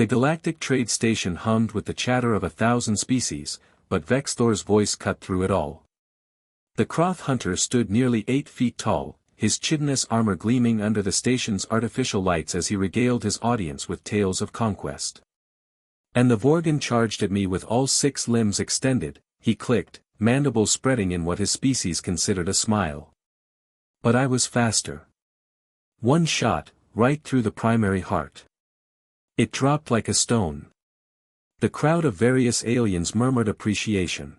The galactic trade station hummed with the chatter of 1,000 species, but Vexthor's voice cut through it all. The Kroth hunter stood nearly 8 feet tall, his chitinous armor gleaming under the station's artificial lights as he regaled his audience with tales of conquest. And the Vorgan charged at me with all 6 limbs extended, he clicked, mandibles spreading in what his species considered a smile. But I was faster. One shot, right through the primary heart. It dropped like a stone. The crowd of various aliens murmured appreciation.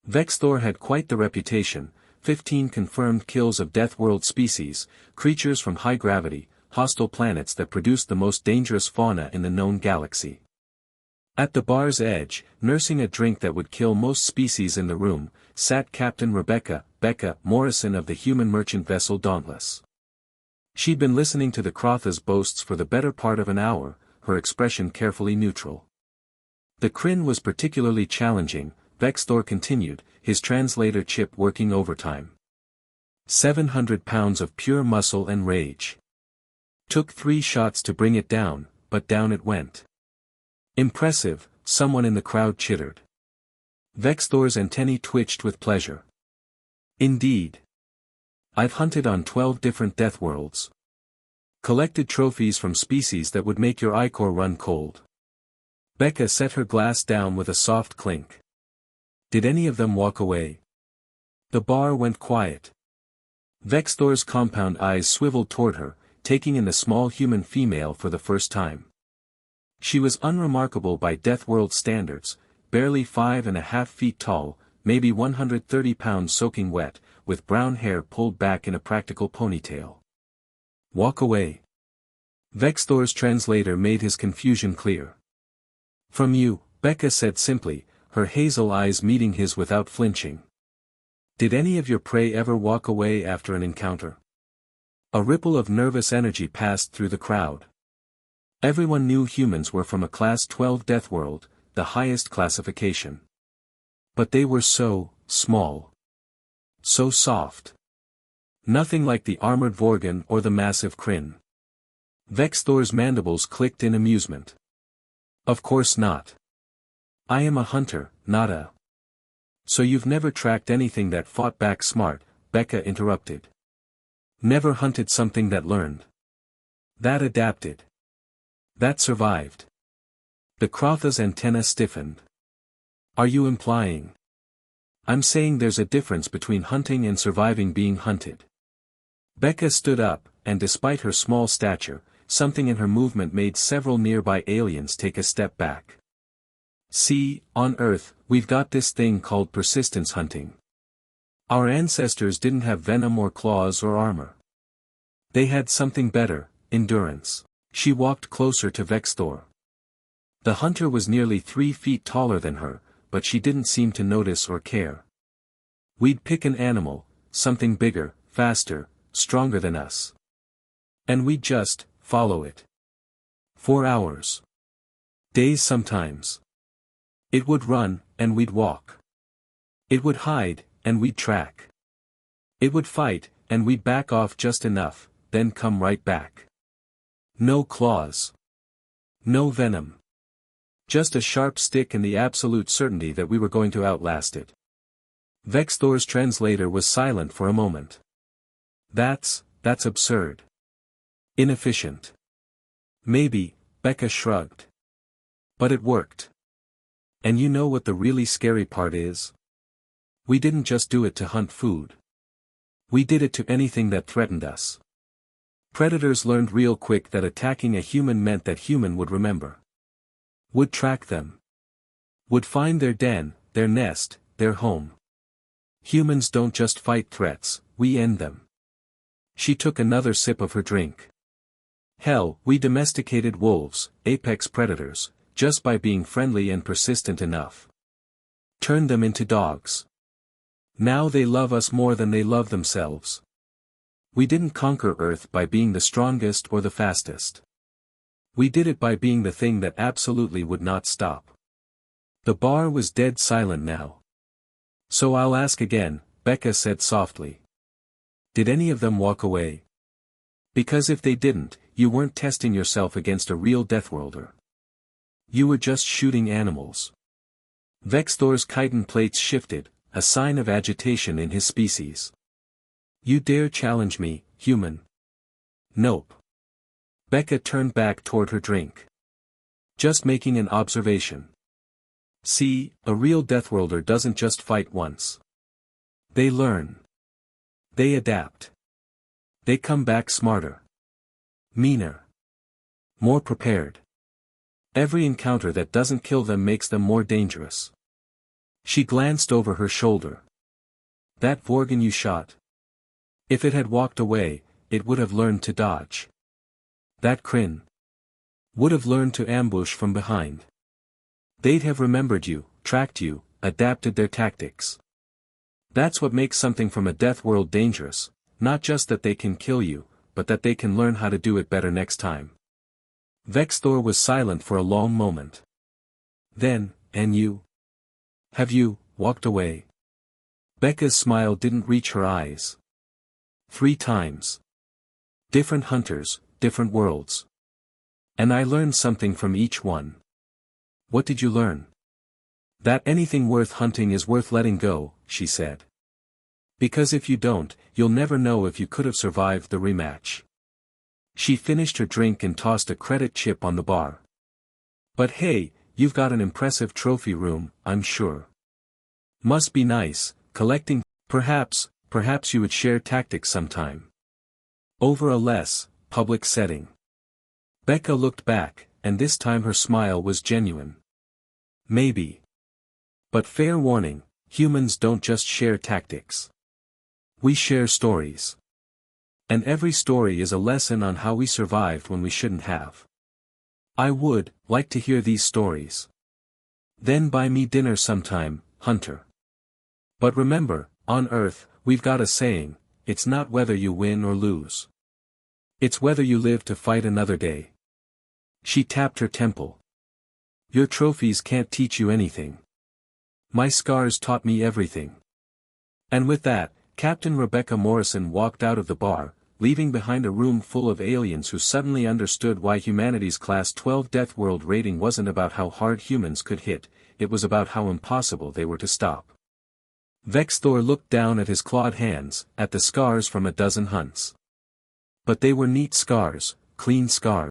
Vexthor had quite the reputation, 15 confirmed kills of Deathworld species, creatures from high gravity, hostile planets that produced the most dangerous fauna in the known galaxy. At the bar's edge, nursing a drink that would kill most species in the room, sat Captain Rebecca Morrison of the human merchant vessel Dauntless. She'd been listening to the Krotha's boasts for the better part of an hour, her expression carefully neutral. The Kryn was particularly challenging, Vexthor continued, his translator chip working overtime. 700 pounds of pure muscle and rage. Took 3 shots to bring it down, but down it went. Impressive, someone in the crowd chittered. Vexthor's antennae twitched with pleasure. Indeed. I've hunted on 12 different Deathworlds. Collected trophies from species that would make your ichor run cold. Becca set her glass down with a soft clink. Did any of them walk away? The bar went quiet. Vexthor's compound eyes swiveled toward her, taking in the small human female for the first time. She was unremarkable by Deathworld standards, barely 5.5 feet tall, maybe 130 pounds soaking wet, with brown hair pulled back in a practical ponytail. Walk away. Vexthor's translator made his confusion clear. From you, Becca said simply, her hazel eyes meeting his without flinching. Did any of your prey ever walk away after an encounter? A ripple of nervous energy passed through the crowd. Everyone knew humans were from a Class 12 Deathworld, the highest classification. But they were so small. So soft. Nothing like the armored Vorgan or the massive Kryn. Vexthor's mandibles clicked in amusement. Of course not. I am a hunter, not a... So you've never tracked anything that fought back smart, Becca interrupted. Never hunted something that learned. That adapted. That survived. The Krotha's antenna stiffened. Are you implying? I'm saying there's a difference between hunting and surviving being hunted. Becca stood up, and despite her small stature, something in her movement made several nearby aliens take a step back. See, on Earth, we've got this thing called persistence hunting. Our ancestors didn't have venom or claws or armor. They had something better, endurance. She walked closer to Vexthor. The hunter was nearly 3 feet taller than her, but she didn't seem to notice or care. We'd pick an animal, something bigger, faster, stronger than us. And we'd just follow it. For hours. Days sometimes. It would run, and we'd walk. It would hide, and we'd track. It would fight, and we'd back off just enough, then come right back. No claws. No venom. Just a sharp stick and the absolute certainty that we were going to outlast it. Vexthor's translator was silent for a moment. That's absurd. Inefficient. Maybe, Becca shrugged. But it worked. And you know what the really scary part is? We didn't just do it to hunt food. We did it to anything that threatened us. Predators learned real quick that attacking a human meant that human would remember. Would track them. Would find their den, their nest, their home. Humans don't just fight threats, we end them. She took another sip of her drink. Hell, we domesticated wolves, apex predators, just by being friendly and persistent enough. Turned them into dogs. Now they love us more than they love themselves. We didn't conquer Earth by being the strongest or the fastest. We did it by being the thing that absolutely would not stop. The bar was dead silent now. So I'll ask again, Becca said softly. Did any of them walk away? Because if they didn't, you weren't testing yourself against a real Deathworlder. You were just shooting animals. Vexthor's chitin plates shifted, a sign of agitation in his species. You dare challenge me, human? Nope. Becca turned back toward her drink. Just making an observation. See, a real Deathworlder doesn't just fight once. They learn. They adapt. They come back smarter. Meaner. More prepared. Every encounter that doesn't kill them makes them more dangerous. She glanced over her shoulder. That Vorgan you shot. If it had walked away, it would have learned to dodge. That Kryn would have learned to ambush from behind. They'd have remembered you, tracked you, adapted their tactics. That's what makes something from a death world dangerous, not just that they can kill you, but that they can learn how to do it better next time. Vexthor was silent for a long moment. Then, and you? Have you walked away? Becca's smile didn't reach her eyes. 3 times. Different hunters, different worlds. And I learned something from each one. What did you learn? That anything worth hunting is worth letting go, she said. Because if you don't, you'll never know if you could have survived the rematch. She finished her drink and tossed a credit chip on the bar. But hey, you've got an impressive trophy room, I'm sure. Must be nice, collecting. Perhaps you would share tactics sometime. Over a less public setting. Becca looked back, and this time her smile was genuine. Maybe. But fair warning, humans don't just share tactics. We share stories. And every story is a lesson on how we survived when we shouldn't have. I would like to hear these stories. Then buy me dinner sometime, Hunter. But remember, on Earth, we've got a saying, it's not whether you win or lose. It's whether you live to fight another day. She tapped her temple. Your trophies can't teach you anything. My scars taught me everything. And with that, Captain Rebecca Morrison walked out of the bar, leaving behind a room full of aliens who suddenly understood why humanity's Class 12 Death World rating wasn't about how hard humans could hit, it was about how impossible they were to stop. Vexthor looked down at his clawed hands, at the scars from a dozen hunts. But they were neat scars, clean scars.